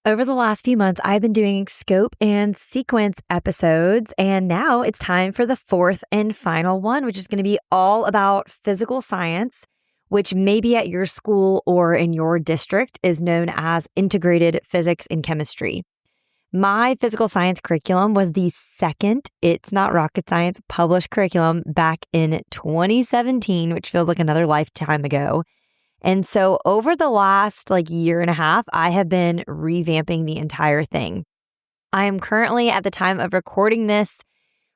Over the last few months, I've been doing scope and sequence episodes, and now it's time for the fourth and final one, which is going to be all about physical science, which maybe at your school or in your district is known as integrated physics and chemistry. My physical science curriculum was the second It's Not Rocket Science published curriculum back in 2017, which feels like another lifetime ago. And so over the last year and a half, I have been revamping the entire thing. I am currently, at the time of recording this,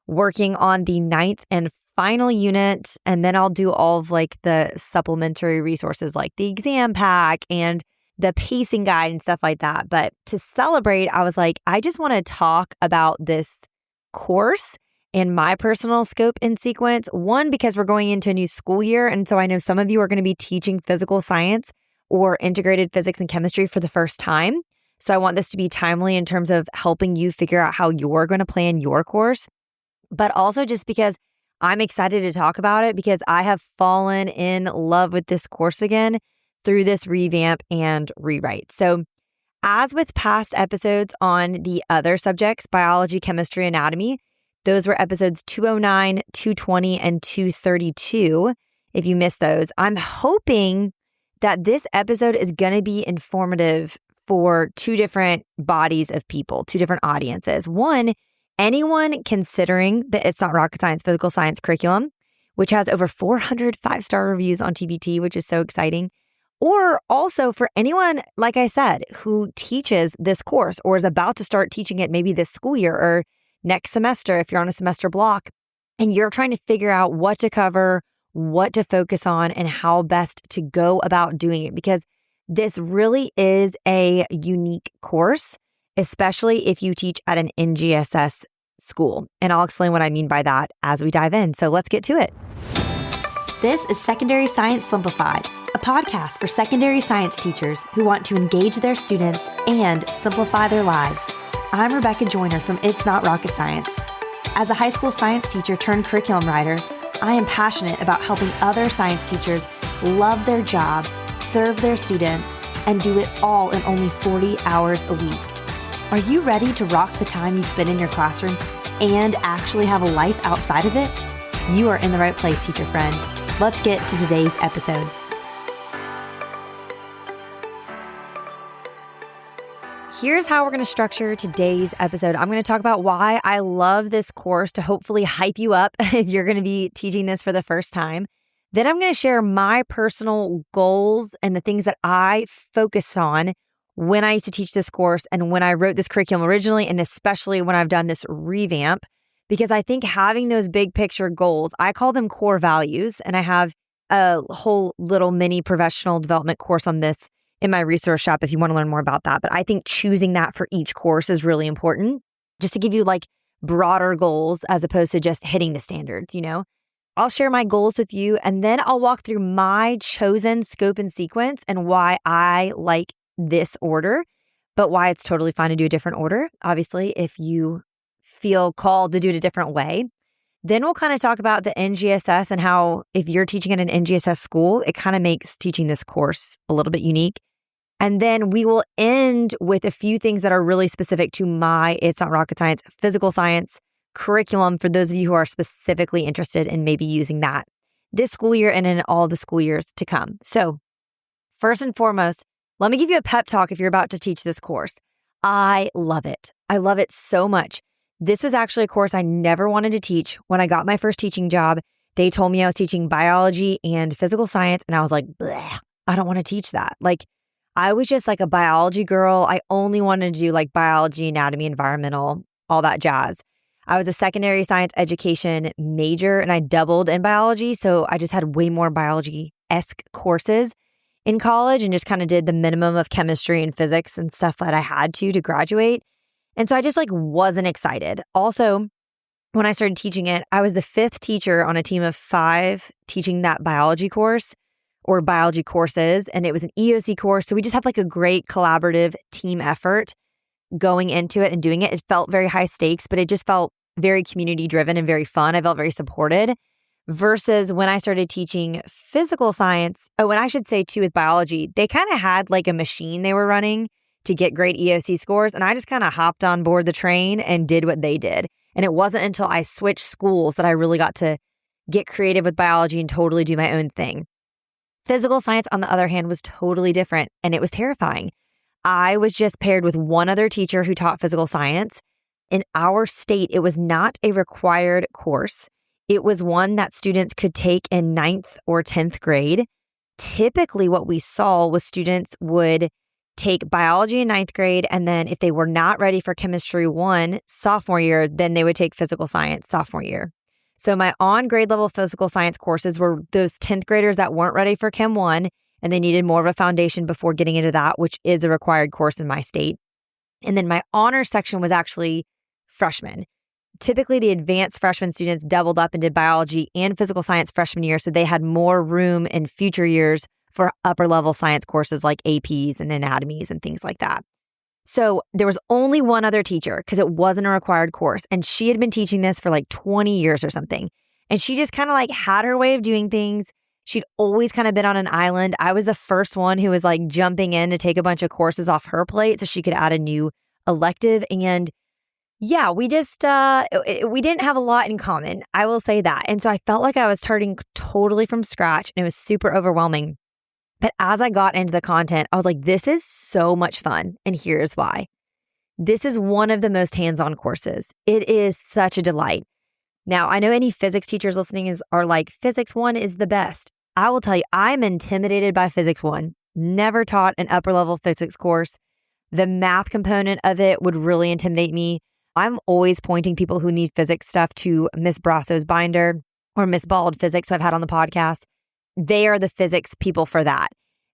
working on the 9th and final unit. And then I'll do all of the supplementary resources like the exam pack and the pacing guide and stuff like that. But to celebrate, I was like, I just want to talk about this course and my personal scope and sequence. One, because we're going into a new school year. And so I know some of you are going to be teaching physical science or integrated physics and chemistry for the first time. So I want this to be timely in terms of helping you figure out how you're going to plan your course. But also just because I'm excited to talk about it because I have fallen in love with this course again through this revamp and rewrite. So as with past episodes on the other subjects, biology, chemistry, anatomy, those were episodes 209, 220, and 232. If you missed those, I'm hoping that this episode is going to be informative for two different bodies of people, two different audiences. One, anyone considering the It's Not Rocket Science physical science curriculum, which has over 400 5-star reviews on TBT, which is so exciting. Or also for anyone, like I said, who teaches this course or is about to start teaching it maybe this school year or next semester, if you're on a semester block, and you're trying to figure out what to cover, what to focus on, and how best to go about doing it. Because this really is a unique course, especially if you teach at an NGSS school. And I'll explain what I mean by that as we dive in. So let's get to it. This is Secondary Science Simplified, a podcast for secondary science teachers who want to engage their students and simplify their lives. I'm Rebecca Joyner from It's Not Rocket Science. As a high school science teacher turned curriculum writer, I am passionate about helping other science teachers love their jobs, serve their students, and do it all in only 40 hours a week. Are you ready to rock the time you spend in your classroom and actually have a life outside of it? You are in the right place, teacher friend. Let's get to today's episode. Here's how we're going to structure today's episode. I'm going to talk about why I love this course to hopefully hype you up if you're going to be teaching this for the first time. Then I'm going to share my personal goals and the things that I focus on when I used to teach this course and when I wrote this curriculum originally, and especially when I've done this revamp, because I think having those big picture goals, I call them core values, and I have a whole little mini professional development course on this in my resource shop if you want to learn more about that. But I think choosing that for each course is really important just to give you broader goals as opposed to just hitting the standards, I'll share my goals with you and then I'll walk through my chosen scope and sequence and why I like this order, but why it's totally fine to do a different order. Obviously, if you feel called to do it a different way. Then we'll kind of talk about the NGSS and how if you're teaching at an NGSS school, it kind of makes teaching this course a little bit unique. And then we will end with a few things that are really specific to my It's Not Rocket Science physical science curriculum for those of you who are specifically interested in maybe using that this school year and in all the school years to come. So first and foremost, let me give you a pep talk if you're about to teach this course. I love it. I love it so much. This was actually a course I never wanted to teach. When I got my first teaching job, they told me I was teaching biology and physical science, and I was like, bleh, I don't want to teach that. I was just a biology girl. I only wanted to do biology, anatomy, environmental, all that jazz. I was a secondary science education major and I doubled in biology. So I just had way more biology-esque courses in college and just kind of did the minimum of chemistry and physics and stuff that I had to graduate. And so I just wasn't excited. Also, when I started teaching it, I was the 5th teacher on a team of 5 teaching that biology course or biology courses. And it was an EOC course. So we just had a great collaborative team effort going into it and doing it. It felt very high stakes, but it just felt very community driven and very fun. I felt very supported versus when I started teaching physical science. Oh, and I should say too with biology, they kind of had a machine they were running to get great EOC scores. And I just kind of hopped on board the train and did what they did. And it wasn't until I switched schools that I really got to get creative with biology and totally do my own thing. Physical science, on the other hand, was totally different, and it was terrifying. I was just paired with one other teacher who taught physical science. In our state, it was not a required course. It was one that students could take in 9th or 10th grade. Typically, what we saw was students would take biology in 9th grade, and then if they were not ready for chemistry 1 sophomore year, then they would take physical science sophomore year. So my on-grade level physical science courses were those 10th graders that weren't ready for Chem 1 and they needed more of a foundation before getting into that, which is a required course in my state. And then my honors section was actually freshmen. Typically, the advanced freshman students doubled up and did biology and physical science freshman year, so they had more room in future years for upper level science courses like APs and anatomies and things like that. So there was only one other teacher because it wasn't a required course. And she had been teaching this for like 20 years or something. And she just kind of like had her way of doing things. She'd always kind of been on an island. I was the first one who was like jumping in to take a bunch of courses off her plate so she could add a new elective. And yeah, we just, we didn't have a lot in common. I will say that. And so I felt like I was starting totally from scratch and it was super overwhelming. But as I got into the content, I was like, this is so much fun. And here's why. This is one of the most hands-on courses. It is such a delight. Now, I know any physics teachers listening are like, Physics 1 is the best. I will tell you, I'm intimidated by Physics 1. Never taught an upper level physics course. The math component of it would really intimidate me. I'm always pointing people who need physics stuff to Miss Brasso's binder or Miss Bald Physics, who I've had on the podcast. They are the physics people for that.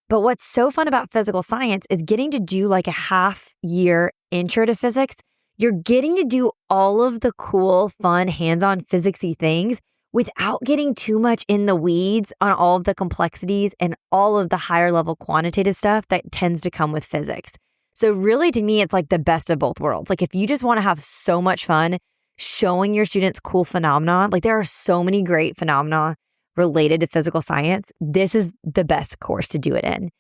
But what's so fun about physical science is getting to do like a half-year intro to physics. You're getting to do all of the cool, fun, hands-on physicsy things without getting too much in the weeds on all of the complexities and all of the higher level quantitative stuff that tends to come with physics. So really, to me, it's like the best of both worlds. Like if you just want to have so much fun showing your students cool phenomena, like there are so many great phenomena related to physical science, this is the best course to do it in.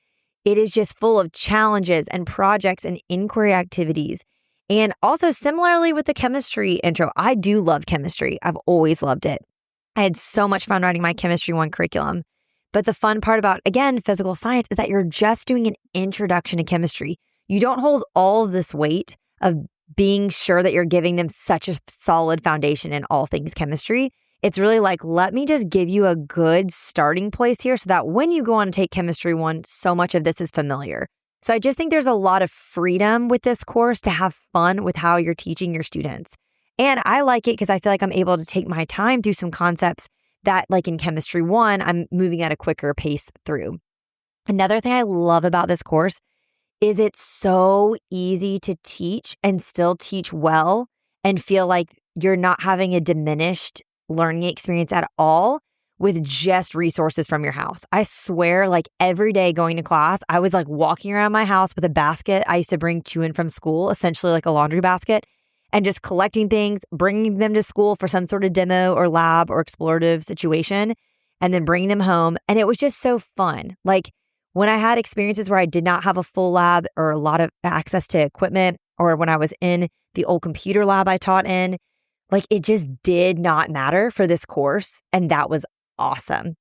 It is just full of challenges and projects and inquiry activities. And also similarly with the chemistry intro, I do love chemistry. I've always loved it. I had so much fun writing my Chemistry 1 curriculum. But the fun part about, again, physical science is that you're just doing an introduction to chemistry. You don't hold all of this weight of being sure that you're giving them such a solid foundation in all things chemistry. It's really like, let me just give you a good starting place here so that when you go on to take Chemistry 1, so much of this is familiar. So I just think there's a lot of freedom with this course to have fun with how you're teaching your students. And I like it because I feel like I'm able to take my time through some concepts that, like in Chemistry 1, I'm moving at a quicker pace through. Another thing I love about this course is it's so easy to teach and still teach well and feel like you're not having a diminished learning experience at all with just resources from your house. I swear, like every day going to class, I was like walking around my house with a basket I used to bring to and from school, essentially like a laundry basket, and just collecting things, bringing them to school for some sort of demo or lab or explorative situation, and then bringing them home. And it was just so fun. Like when I had experiences where I did not have a full lab or a lot of access to equipment, or when I was in the old computer lab I taught in, like it just did not matter for this course. And that was awesome.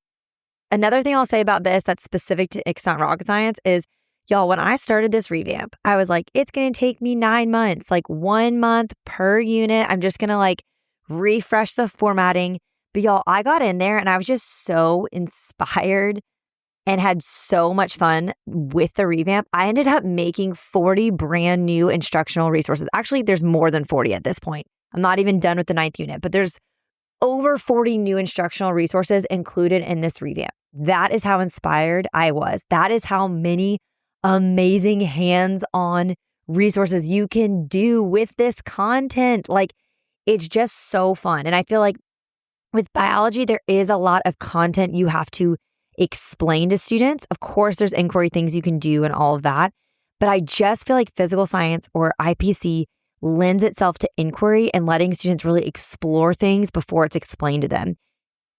Another thing I'll say about this that's specific to It's Not Rocket Science is, y'all, when I started this revamp, I was like, it's going to take me 9 months, like 1 month per unit. I'm just going to like refresh the formatting. But y'all, I got in there and I was just so inspired and had so much fun with the revamp. I ended up making 40 brand new instructional resources. Actually, there's more than 40 at this point. I'm not even done with the 9th unit, but there's over 40 new instructional resources included in this revamp. That is how inspired I was. That is how many amazing hands-on resources you can do with this content. Like, it's just so fun. And I feel like with biology, there is a lot of content you have to explain to students. Of course, there's inquiry things you can do and all of that. But I just feel like physical science or IPC lends itself to inquiry and letting students really explore things before it's explained to them.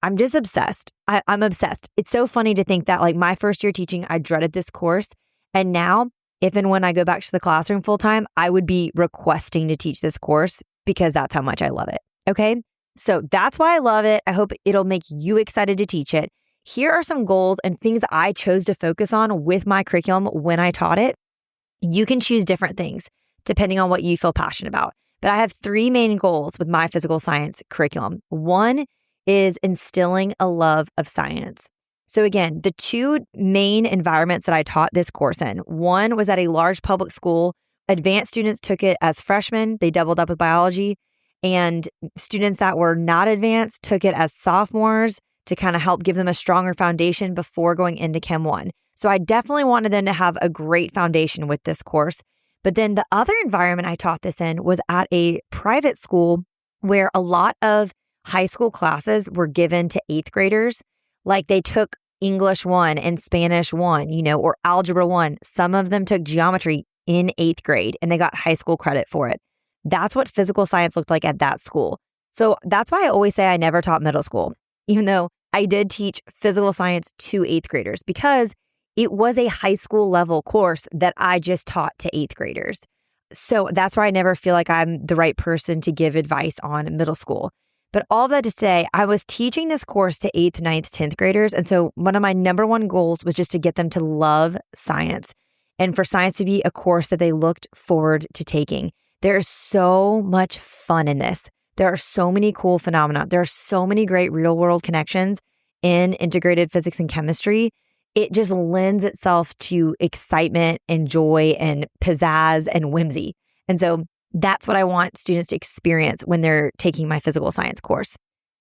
I'm just obsessed. I'm obsessed. It's so funny to think that like my first year teaching, I dreaded this course. And now if and when I go back to the classroom full time, I would be requesting to teach this course because that's how much I love it. Okay. So that's why I love it. I hope it'll make you excited to teach it. Here are some goals and things that I chose to focus on with my curriculum when I taught it. You can choose different things depending on what you feel passionate about. But I have 3 main goals with my physical science curriculum. One is instilling a love of science. So again, the 2 main environments that I taught this course in, one was at a large public school. Advanced students took it as freshmen. They doubled up with biology. And students that were not advanced took it as sophomores to kind of help give them a stronger foundation before going into Chem 1. So I definitely wanted them to have a great foundation with this course. But then the other environment I taught this in was at a private school where a lot of high school classes were given to 8th graders. Like they took English 1 and Spanish 1, or Algebra 1. Some of them took geometry in 8th grade and they got high school credit for it. That's what physical science looked like at that school. So that's why I always say I never taught middle school, even though I did teach physical science to 8th graders because it was a high school level course that I just taught to 8th graders. So that's why I never feel like I'm the right person to give advice on middle school. But all that to say, I was teaching this course to 8th, 9th, 10th graders. And so one of my number one goals was just to get them to love science and for science to be a course that they looked forward to taking. There is so much fun in this. There are so many cool phenomena. There are so many great real world connections in integrated physics and chemistry. It just lends itself to excitement and joy and pizzazz and whimsy. And so that's what I want students to experience when they're taking my physical science course.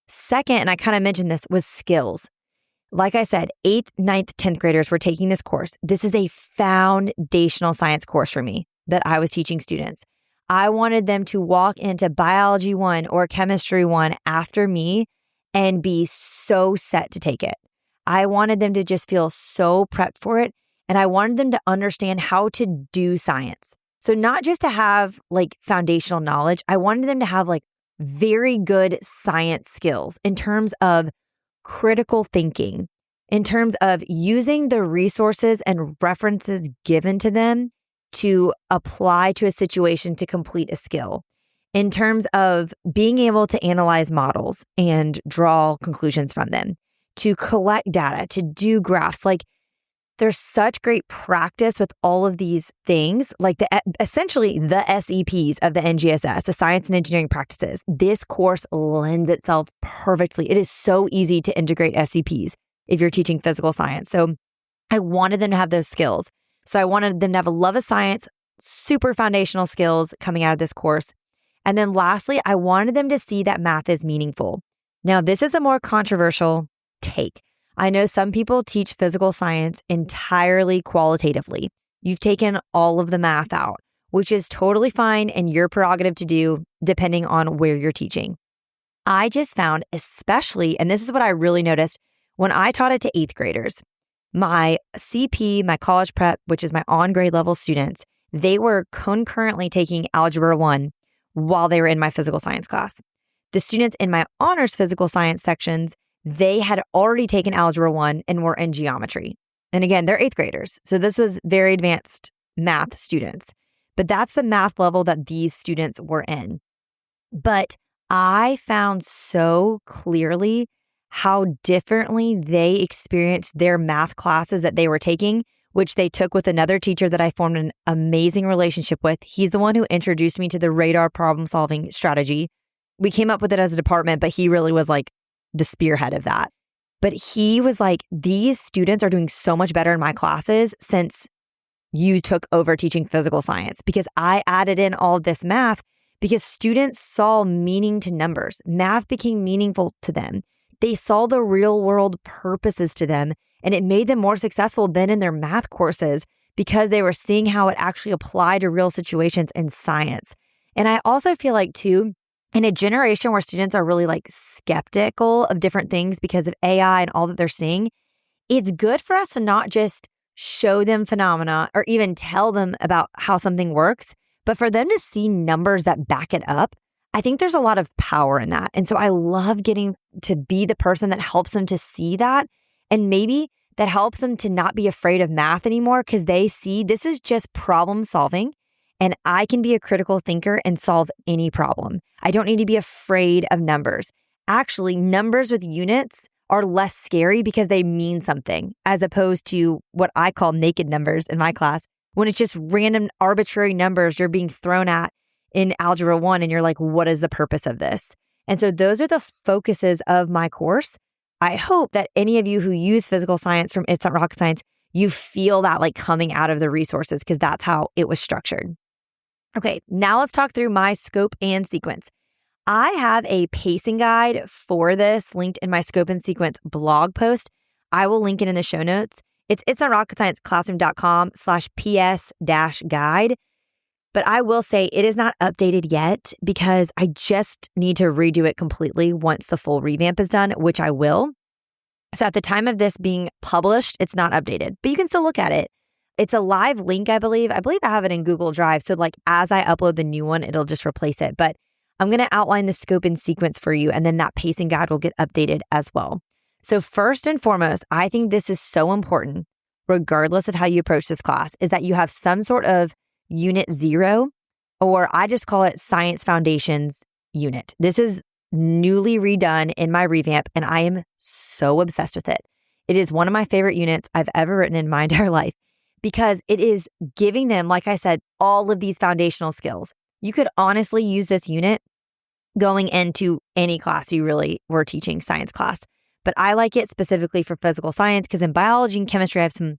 Second, and I kind of mentioned this, was skills. Like I said, 8th, 9th, 10th graders were taking this course. This is a foundational science course for me that I was teaching students. I wanted them to walk into Biology 1 or Chemistry 1 after me and be so set to take it. I wanted them to just feel so prepped for it. And I wanted them to understand how to do science. So not just to have like foundational knowledge, I wanted them to have like very good science skills in terms of critical thinking, in terms of using the resources and references given to them to apply to a situation to complete a skill, in terms of being able to analyze models and draw conclusions from them, to collect data, to do graphs. Like there's such great practice with all of these things, like essentially the SEPs of the NGSS, the science and engineering practices. This course lends itself perfectly. It is so easy to integrate SEPs if you're teaching physical science. So I wanted them to have those skills. So I wanted them to have a love of science, super foundational skills coming out of this course. And then lastly, I wanted them to see that math is meaningful. Now, this is a more controversial take. I know some people teach physical science entirely qualitatively. You've taken all of the math out, which is totally fine and your prerogative to do depending on where you're teaching. I just found especially, and this is what I really noticed when I taught it to 8th graders, my CP, my college prep, which is my on-grade level students, they were concurrently taking Algebra 1 while they were in my physical science class. The students in my honors physical science sections, they had already taken Algebra 1 and were in geometry. And again, they're 8th graders. So this was very advanced math students. But that's the math level that these students were in. But I found so clearly how differently they experienced their math classes that they were taking, which they took with another teacher that I formed an amazing relationship with. He's the one who introduced me to the radar problem-solving strategy. We came up with it as a department, but he really was like the spearhead of that. But he was like, these students are doing so much better in my classes since you took over teaching physical science, because I added in all of this math because students saw meaning to numbers. Math became meaningful to them. They saw the real world purposes to them, and it made them more successful than in their math courses because they were seeing how it actually applied to real situations in science. And I also feel like too, in a generation where students are really like skeptical of different things because of AI and all that they're seeing, it's good for us to not just show them phenomena or even tell them about how something works, but for them to see numbers that back it up. I think there's a lot of power in that. And so I love getting to be the person that helps them to see that. And maybe that helps them to not be afraid of math anymore because they see this is just problem solving and I can be a critical thinker and solve any problem. I don't need to be afraid of numbers. Actually, numbers with units are less scary because they mean something as opposed to what I call naked numbers in my class, when it's just random arbitrary numbers you're being thrown at in Algebra 1 and you're like, what is the purpose of this? And so those are the focuses of my course. I hope that any of you who use physical science from It's Not Rocket Science, you feel that like coming out of the resources because that's how it was structured. Okay, now let's talk through my scope and sequence. I have a pacing guide for this linked in my scope and sequence blog post. I will link it in the show notes. It's itsnotrocketscienceclassroom.com/ps-guide. But I will say it is not updated yet because I just need to redo it completely once the full revamp is done, which I will. So at the time of this being published, it's not updated, but you can still look at it. It's a live link, I believe. I have it in Google Drive. So like as I upload the new one, it'll just replace it. But I'm going to outline the scope and sequence for you, and then that pacing guide will get updated as well. So first and foremost, I think this is so important, regardless of how you approach this class, is that you have some sort of Unit 0, or I just call it Science Foundations unit. This is newly redone in my revamp, and I am so obsessed with it. It is one of my favorite units I've ever written in my entire life because it is giving them, like I said, all of these foundational skills. You could honestly use this unit going into any class you really were teaching, science class. But I like it specifically for physical science because in biology and chemistry, I have some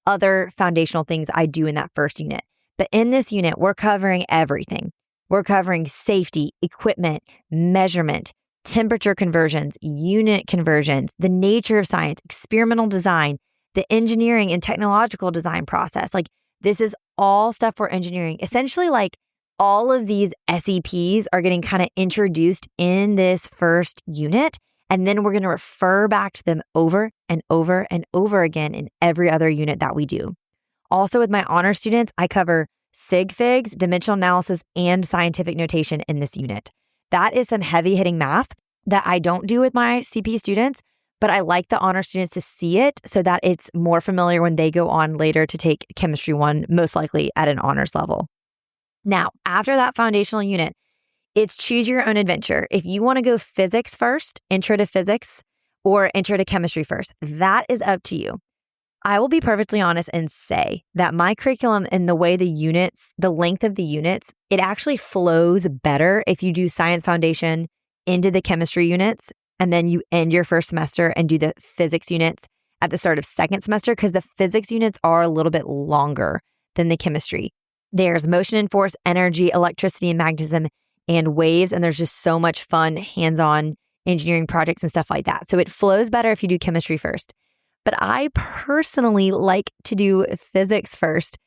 other foundational things I do in that first unit. But in this unit, we're covering everything. We're covering safety, equipment, measurement, temperature conversions, unit conversions, the nature of science, experimental design, the engineering and technological design process. Like this is all stuff for engineering. Essentially, like all of these SEPs are getting kind of introduced in this first unit. And then we're going to refer back to them over and over and over again in every other unit that we do. Also with my honor students, I cover sig figs, dimensional analysis, and scientific notation in this unit. That is some heavy hitting math that I don't do with my CP students, but I like the honor students to see it so that it's more familiar when they go on later to take Chemistry 1, most likely at an honors level. Now, after that foundational unit, it's choose your own adventure. If you want to go physics first, intro to physics, or intro to chemistry first, that is up to you. I will be perfectly honest and say that my curriculum and the way the units, the length of the units, it actually flows better if you do science foundation into the chemistry units, and then you end your first semester and do the physics units at the start of second semester, because the physics units are a little bit longer than the chemistry. There's motion and force, energy, electricity and magnetism, and waves, and there's just so much fun hands-on engineering projects and stuff like that. So it flows better if you do chemistry first. But I personally like to do physics first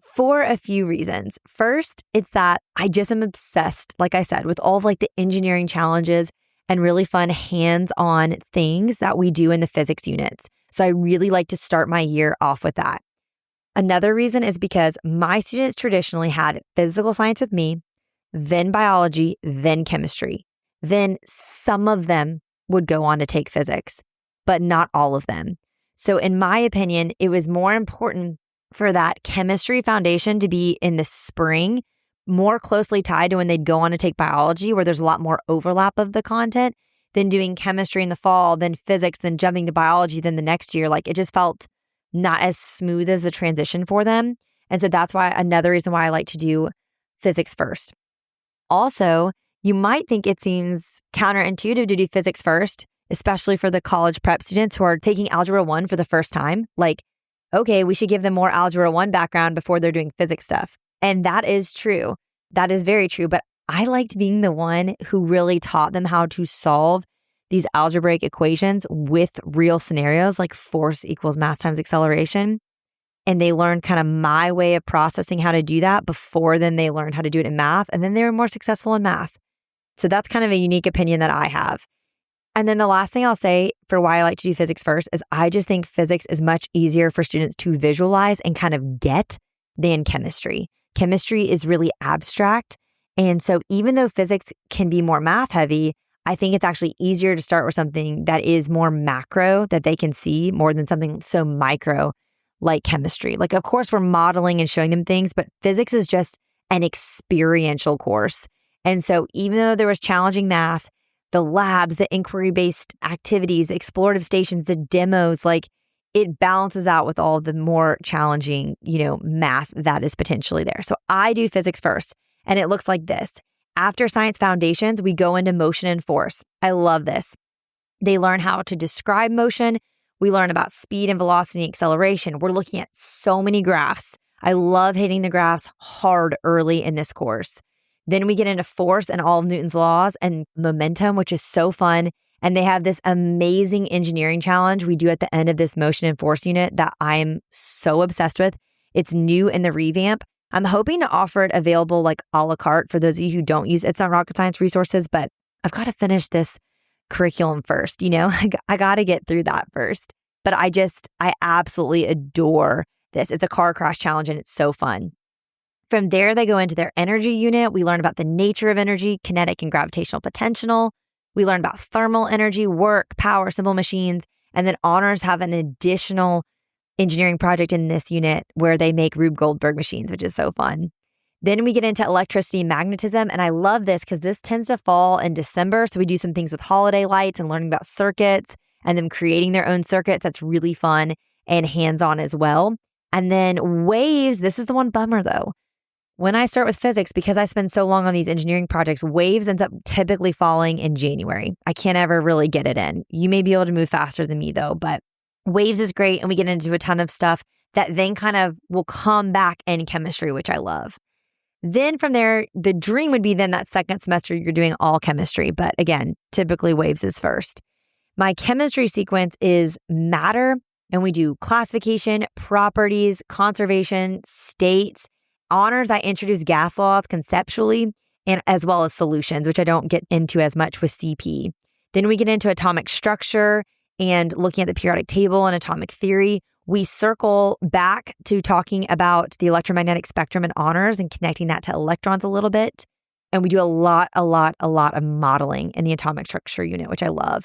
for a few reasons. First, it's that I just am obsessed, like I said, with all of like the engineering challenges and really fun hands-on things that we do in the physics units. So I really like to start my year off with that. Another reason is because my students traditionally had physical science with me, then biology, then chemistry. Then some of them would go on to take physics, but not all of them. So in my opinion, it was more important for that chemistry foundation to be in the spring, more closely tied to when they'd go on to take biology, where there's a lot more overlap of the content, than doing chemistry in the fall, then physics, then jumping to biology, then the next year. Like it just felt not as smooth as the transition for them. And so that's why another reason why I like to do physics first. Also, you might think it seems counterintuitive to do physics first, especially for the college prep students who are taking Algebra 1 for the first time. Like, okay, we should give them more Algebra 1 background before they're doing physics stuff. And that is true. That is very true. But I liked being the one who really taught them how to solve these algebraic equations with real scenarios like force equals mass times acceleration. And they learned kind of my way of processing how to do that before then they learned how to do it in math. And then they were more successful in math. So that's kind of a unique opinion that I have. And then the last thing I'll say for why I like to do physics first is I just think physics is much easier for students to visualize and kind of get than chemistry. Chemistry is really abstract. And so even though physics can be more math heavy, I think it's actually easier to start with something that is more macro that they can see more than something so micro like chemistry. Like, of course, we're modeling and showing them things, but physics is just an experiential course. And so even though there was challenging math, the labs, the inquiry-based activities, the explorative stations, the demos, like it balances out with all the more challenging, math that is potentially there. So I do physics first, and it looks like this. After science foundations, we go into motion and force. I love this. They learn how to describe motion. We learn about speed and velocity and acceleration. We're looking at so many graphs. I love hitting the graphs hard early in this course. Then we get into force and all of Newton's laws and momentum, which is so fun. And they have this amazing engineering challenge we do at the end of this motion and force unit that I'm so obsessed with. It's new in the revamp. I'm hoping to offer it available like a la carte for those of you who don't use It's Not Rocket Science resources, but I've got to finish this curriculum first. I got to get through that first. But I absolutely adore this. It's a car crash challenge and it's so fun. From there, they go into their energy unit. We learn about the nature of energy, kinetic and gravitational potential. We learn about thermal energy, work, power, simple machines, and then honors have an additional engineering project in this unit where they make Rube Goldberg machines, which is so fun. Then we get into electricity and magnetism. And I love this because this tends to fall in December. So we do some things with holiday lights and learning about circuits and them creating their own circuits. That's really fun and hands-on as well. And then waves, this is the one bummer though. When I start with physics, because I spend so long on these engineering projects, waves ends up typically falling in January. I can't ever really get it in. You may be able to move faster than me though, but waves is great. And we get into a ton of stuff that then kind of will come back in chemistry, which I love. Then from there, the dream would be then that second semester, you're doing all chemistry. But again, typically waves is first. My chemistry sequence is matter, and we do classification, properties, conservation, states. Honors, I introduce gas laws conceptually, and as well as solutions, which I don't get into as much with CP. Then we get into atomic structure and looking at the periodic table and atomic theory. We circle back to talking about the electromagnetic spectrum and honors and connecting that to electrons a little bit. And we do a lot of modeling in the atomic structure unit, which I love.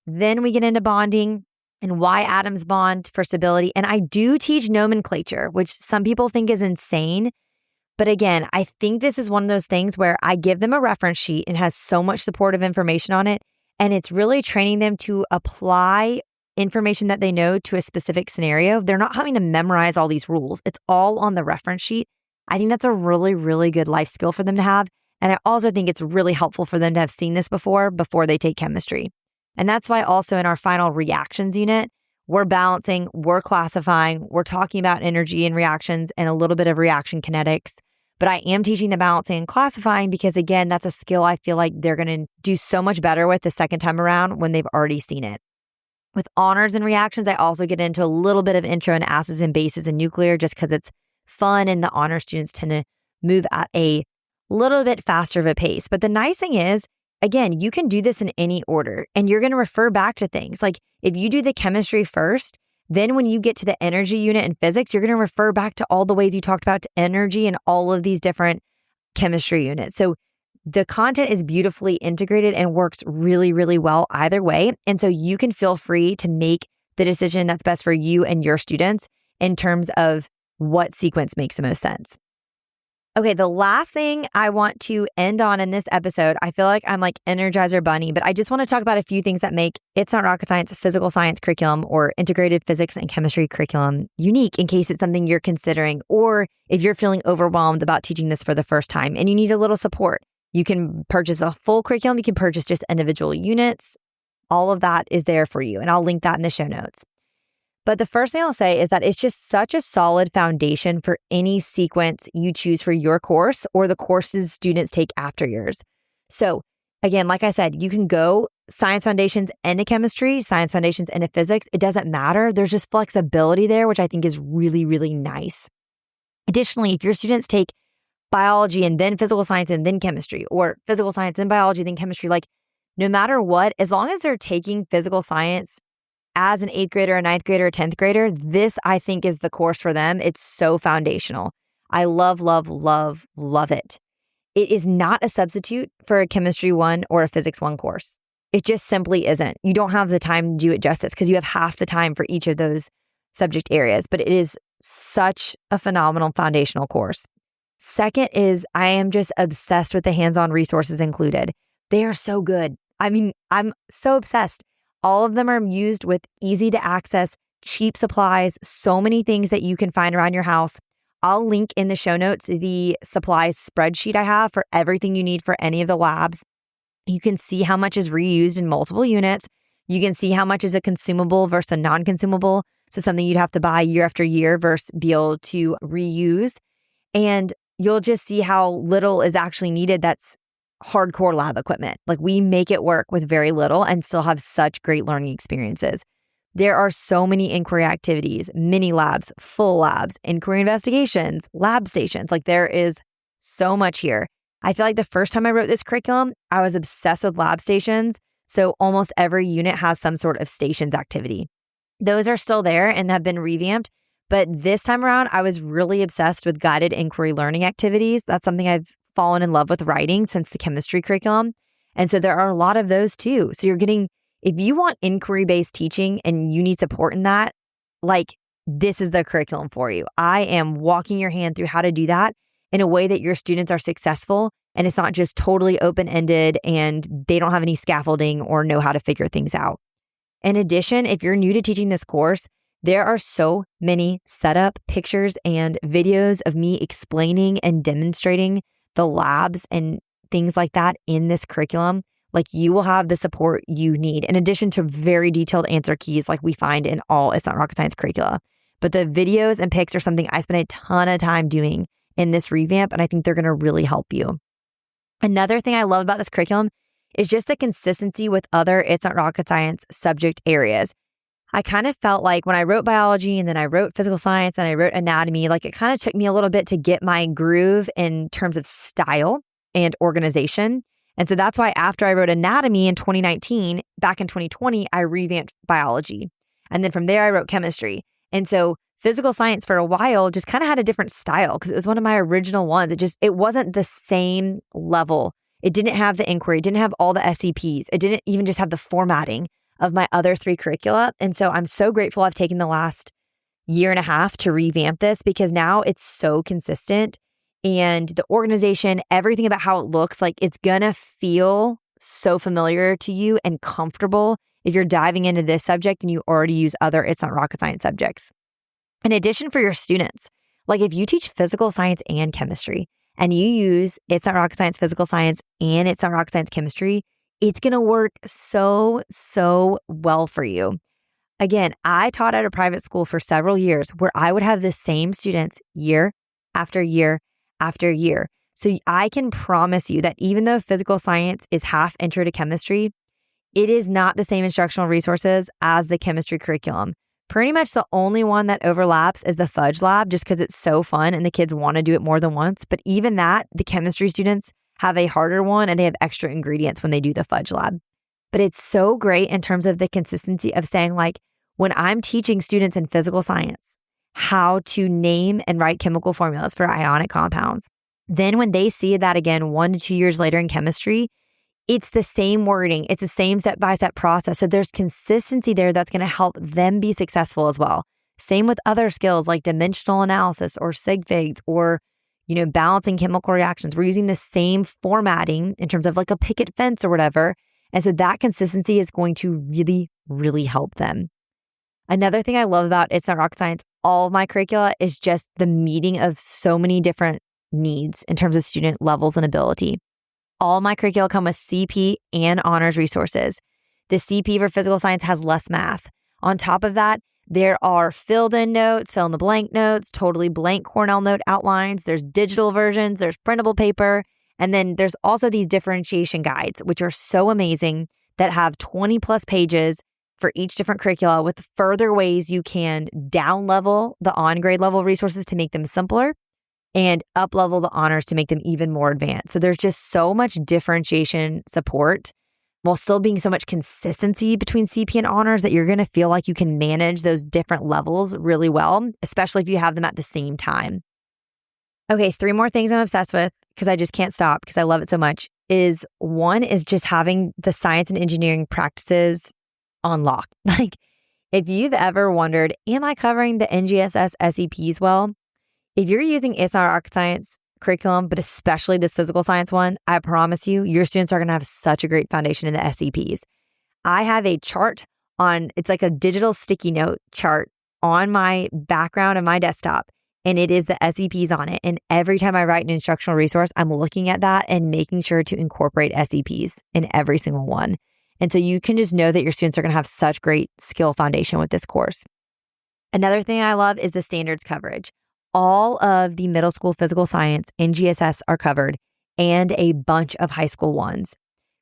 Then we get into bonding and why atoms bond for stability. And I do teach nomenclature, which some people think is insane. But again, I think this is one of those things where I give them a reference sheet and has so much supportive information on it. And it's really training them to apply information that they know to a specific scenario. They're not having to memorize all these rules. It's all on the reference sheet. I think that's a really good life skill for them to have. And I also think it's really helpful for them to have seen this before they take chemistry. And that's why also in our final reactions unit, we're balancing, we're classifying, we're talking about energy and reactions and a little bit of reaction kinetics. But I am teaching the balancing and classifying because, again, that's a skill I feel like they're going to do so much better with the second time around when they've already seen it. With honors and reactions, I also get into a little bit of intro in acids and bases and nuclear just because it's fun and the honor students tend to move at a little bit faster of a pace. But the nice thing is, again, you can do this in any order and you're going to refer back to things. Like if you do the chemistry first, then when you get to the energy unit in physics, you're going to refer back to all the ways you talked about energy and all of these different chemistry units. So the content is beautifully integrated and works really well either way. And so you can feel free to make the decision that's best for you and your students in terms of what sequence makes the most sense. Okay, the last thing I want to end on in this episode, I feel like I'm like Energizer Bunny, but I just want to talk about a few things that make It's Not Rocket Science physical science curriculum or integrated physics and chemistry curriculum unique in case it's something you're considering, or if you're feeling overwhelmed about teaching this for the first time and you need a little support. You can purchase a full curriculum. You can purchase just individual units. All of that is there for you, and I'll link that in the show notes. But the first thing I'll say is that it's just such a solid foundation for any sequence you choose for your course or the courses students take after yours. So again, like I said, you can go science foundations into chemistry, science foundations into physics. It doesn't matter. There's just flexibility there, which I think is really nice. Additionally, if your students take biology and then physical science and then chemistry, or physical science, then biology, then chemistry, like no matter what, as long as they're taking physical science as an 8th grader, a 9th grader, a 10th grader, this I think is the course for them. It's so foundational. I love it. it is not a substitute for a Chemistry 1 or a Physics 1 course. It just simply isn't. You don't have the time to do it justice because you have half the time for each of those subject areas, but it is such a phenomenal foundational course. Second is I am just obsessed with the hands-on resources included. They are so good. I mean, I'm so obsessed. All of them are used with easy to access, cheap supplies, so many things that you can find around your house. I'll link in the show notes the supplies spreadsheet I have for everything you need for any of the labs. You can see how much is reused in multiple units. You can see how much is a consumable versus a non-consumable. So something you'd have to buy year after year versus be able to reuse. And you'll just see how little is actually needed that's hardcore lab equipment. Like we make it work with very little and still have such great learning experiences. There are so many inquiry activities, mini labs, full labs, inquiry investigations, lab stations. Like there is so much here. I feel like the first time I wrote this curriculum, I was obsessed with lab stations. So almost every unit has some sort of stations activity. Those are still there and have been revamped. But this time around, I was really obsessed with guided inquiry learning activities. That's something I've fallen in love with writing since the chemistry curriculum. And so there are a lot of those too. So you're getting, if you want inquiry-based teaching and you need support in that, like this is the curriculum for you. I am walking your hand through how to do that in a way that your students are successful and it's not just totally open-ended and they don't have any scaffolding or know how to figure things out. In addition, if you're new to teaching this course, there are so many setup pictures and videos of me explaining and demonstrating the labs and things like that in this curriculum. Like you will have the support you need in addition to very detailed answer keys like we find in all It's Not Rocket Science curricula. But the videos and pics are something I spent a ton of time doing in this revamp, and I think they're going to really help you. Another thing I love about this curriculum is just the consistency with other It's Not Rocket Science subject areas. I kind of felt like when I wrote biology and then I wrote physical science and I wrote anatomy, like it kind of took me a little bit to get my groove in terms of style and organization. And so that's why after I wrote anatomy in 2019, back in 2020, I revamped biology. And then from there, I wrote chemistry. And so physical science for a while just kind of had a different style because it was one of my original ones. It wasn't the same level. It didn't have the inquiry, it didn't have all the SCPs. It didn't even just have the formatting of my other three curricula. And so I'm so grateful I've taken the last year and a half to revamp this because now it's so consistent and the organization, everything about how it looks, like it's gonna feel so familiar to you and comfortable if you're diving into this subject and you already use other It's Not Rocket Science subjects. In addition, for your students, like if you teach physical science and chemistry and you use It's Not Rocket Science physical science and It's Not Rocket Science chemistry, it's going to work so well for you. Again, I taught at a private school for several years where I would have the same students year after year after year. So I can promise you that even though physical science is half intro to chemistry, it is not the same instructional resources as the chemistry curriculum. Pretty much the only one that overlaps is the fudge lab just because it's so fun and the kids want to do it more than once. But even that, the chemistry students have a harder one and they have extra ingredients when they do the fudge lab. But it's so great in terms of the consistency of saying like, when I'm teaching students in physical science how to name and write chemical formulas for ionic compounds, then when they see that again 1 to 2 years later in chemistry, it's the same wording. It's the same step-by-step process. So there's consistency there that's going to help them be successful as well. Same with other skills like dimensional analysis or sig figs or balancing chemical reactions. We're using the same formatting in terms of like a picket fence or whatever. And so that consistency is going to really help them. Another thing I love about It's Not Rocket Science, all of my curricula is just the meeting of so many different needs in terms of student levels and ability. All my curricula come with CP and honors resources. The CP for physical science has less math. On top of that, there are filled in notes, fill in the blank notes, totally blank Cornell note outlines. There's digital versions, there's printable paper. And then there's also these differentiation guides, which are so amazing that have 20 plus pages for each different curricula with further ways you can down level the on grade level resources to make them simpler and up level the honors to make them even more advanced. So there's just so much differentiation support while still being so much consistency between CP and honors that you're going to feel like you can manage those different levels really well, especially if you have them at the same time. Okay, 3 more things I'm obsessed with because I just can't stop because I love it so much is one is just having the science and engineering practices on lock. Like if you've ever wondered, am I covering the NGSS SEPs well? If you're using It's Not Rocket Science curriculum, but especially this physical science one, I promise you, your students are going to have such a great foundation in the SEPs. I have a chart it's like a digital sticky note chart on my background of my desktop, and it is the SEPs on it. And every time I write an instructional resource, I'm looking at that and making sure to incorporate SEPs in every single one. And so you can just know that your students are going to have such great skill foundation with this course. Another thing I love is the standards coverage. All of the middle school physical science in GSS are covered and a bunch of high school ones.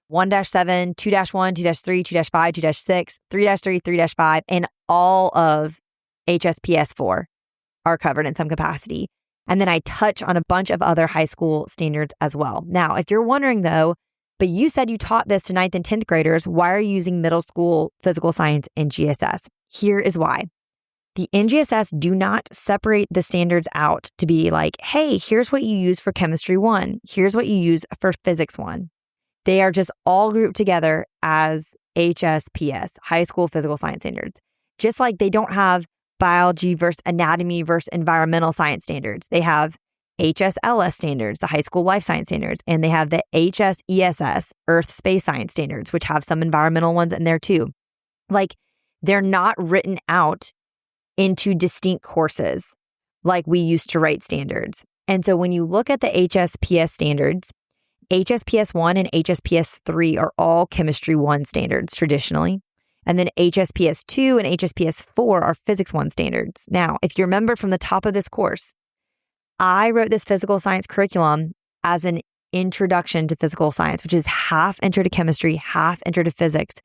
1-7, 2-1, 2-3, 2-5, 2-6, 3-3, 3-5, and all of HSPS 4 are covered in some capacity. And then I touch on a bunch of other high school standards as well. Now, if you're wondering though, but you said you taught this to 9th and 10th graders, why are you using middle school physical science in GSS? Here is why. The NGSS do not separate the standards out to be like, hey, here's what you use for chemistry 1. Here's what you use for physics 1. They are just all grouped together as HSPS, high school physical science standards. Just like they don't have biology versus anatomy versus environmental science standards. They have HSLS standards, the high school life science standards, and they have the HSESS, earth space science standards, which have some environmental ones in there too. Like they're not written out into distinct courses like we used to write standards. And so when you look at the HSPS standards, HSPS 1 and HSPS 3 are all chemistry 1 standards traditionally. And then HSPS 2 and HSPS 4 are physics 1 standards. Now, if you remember from the top of this course, I wrote this physical science curriculum as an introduction to physical science, which is half intro to chemistry, half intro to physics,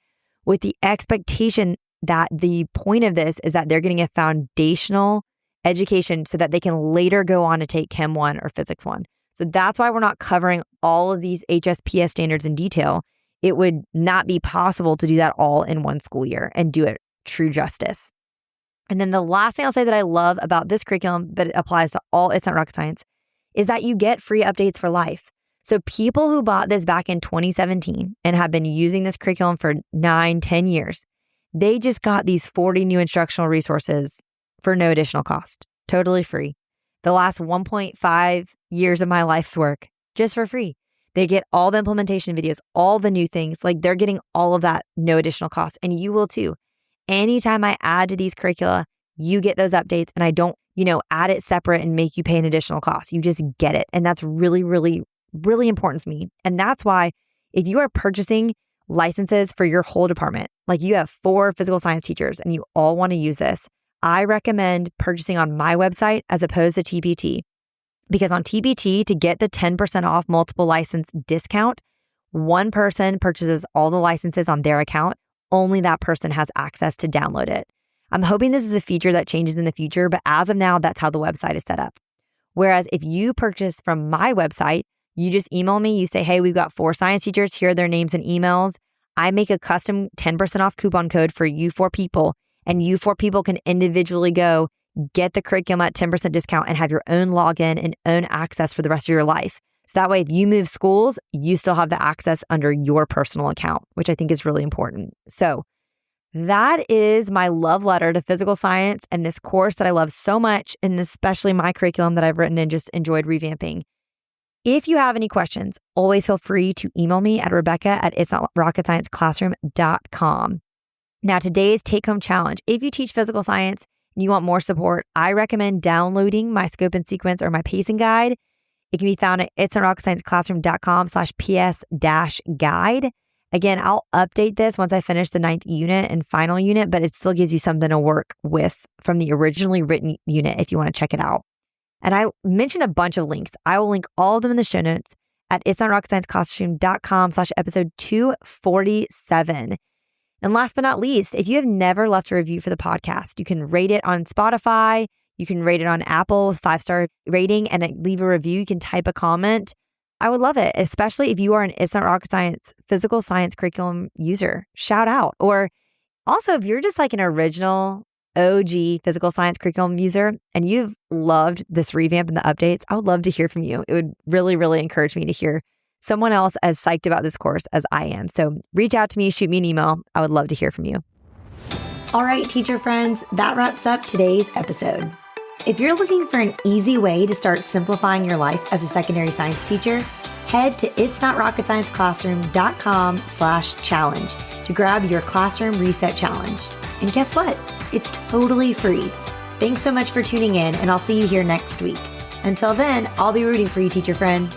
with the expectation that the point of this is that they're getting a foundational education so that they can later go on to take Chem 1 or Physics 1. So that's why we're not covering all of these HSPS standards in detail. It would not be possible to do that all in one school year and do it true justice. And then the last thing I'll say that I love about this curriculum, but it applies to all It's Not Rocket Science, is that you get free updates for life. So people who bought this back in 2017 and have been using this curriculum for 9-10 years, they just got these 40 new instructional resources for no additional cost, totally free. The last 1.5 years of my life's work, just for free. They get all the implementation videos, all the new things, like they're getting all of that, no additional cost. And you will too. Anytime I add to these curricula, you get those updates and I don't, add it separate and make you pay an additional cost. You just get it. And that's really, really, really important for me. And that's why if you are purchasing licenses for your whole department, like you have 4 physical science teachers and you all want to use this, I recommend purchasing on my website as opposed to TPT. Because on TPT, to get the 10% off multiple license discount, one person purchases all the licenses on their account. Only that person has access to download it. I'm hoping this is a feature that changes in the future, but as of now, that's how the website is set up. Whereas if you purchase from my website, you just email me, you say, hey, we've got 4 science teachers, here are their names and emails. I make a custom 10% off coupon code for you 4 people, and you 4 people can individually go get the curriculum at 10% discount and have your own login and own access for the rest of your life. So that way, if you move schools, you still have the access under your personal account, which I think is really important. So that is my love letter to physical science and this course that I love so much, and especially my curriculum that I've written and just enjoyed revamping. If you have any questions, always feel free to email me at rebecca@itsnotrocketscienceclassroom.com. Now, today's take-home challenge. If you teach physical science and you want more support, I recommend downloading my scope and sequence or my pacing guide. It can be found at itsnotrocketscienceclassroom.com/ps-guide. Again, I'll update this once I finish the 9th unit and final unit, but it still gives you something to work with from the originally written unit if you want to check it out. And I mentioned a bunch of links. I will link all of them in the show notes at itsnotrocketscienceclassroom.com/episode 247. And last but not least, if you have never left a review for the podcast, you can rate it on Spotify. You can rate it on Apple with 5-star rating and leave a review. You can type a comment. I would love it, especially if you are an It's Not Rocket Science physical science curriculum user. Shout out. Or also, if you're just like an original OG physical science curriculum user and you've loved this revamp and the updates, I would love to hear from you. It would really, really encourage me to hear someone else as psyched about this course as I am. So reach out to me, shoot me an email. I would love to hear from you. All right, teacher friends, that wraps up today's episode. If you're looking for an easy way to start simplifying your life as a secondary science teacher, head to itsnotrocketscienceclassroom.com/challenge to grab your classroom reset challenge. And guess what? It's totally free. Thanks so much for tuning in, and I'll see you here next week. Until then, I'll be rooting for you, teacher friend.